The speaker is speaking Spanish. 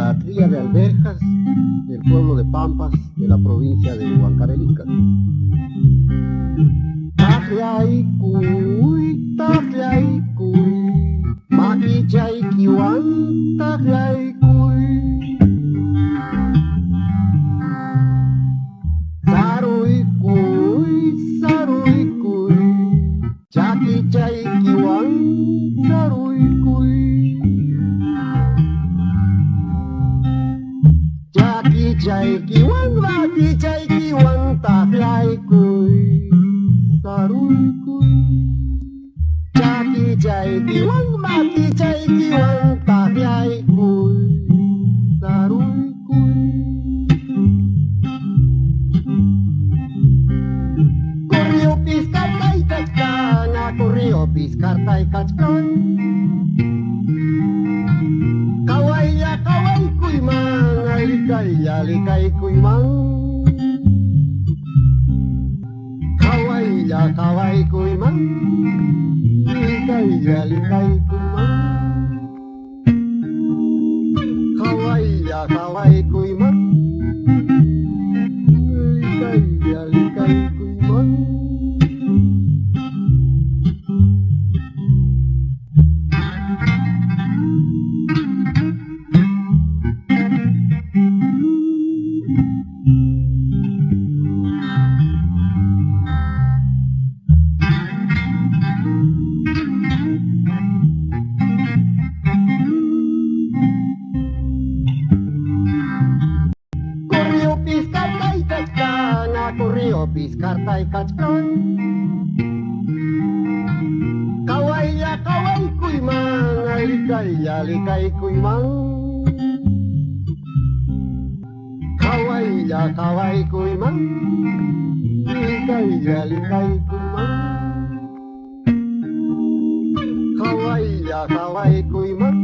la cría de alberjas del pueblo de Pampas de la provincia de Huancavelica. Tafiaikuy, tafiaikuy, makichaykiwan tafiaikuy. Saruykuy, saruykuy, chakichaykiwan saruykuy. Chakichaykiwan, makichaykiwan tafiaikuy. Saruykuy, chakichaykiwan, makichaykiwan tafiaikuy. Saruykuy. Corrió piscarta y cachcana, corrió piscarta y cachcán. Kawaya, kawaykuyman, alikaya, alikaykuymán. Kawaya, kawaykuyman, alikaya, alikaykuymán. Kawaya, kawaykuyman, alikaya, alikaykuymán. Corrió piscarta y cachcán. Kawaya, kawaykuyman, alikaya, alikaykuymán. Kawaya, kawaykuyman, alikaya, alikaykuymán. Kawaya, kawaykuyman.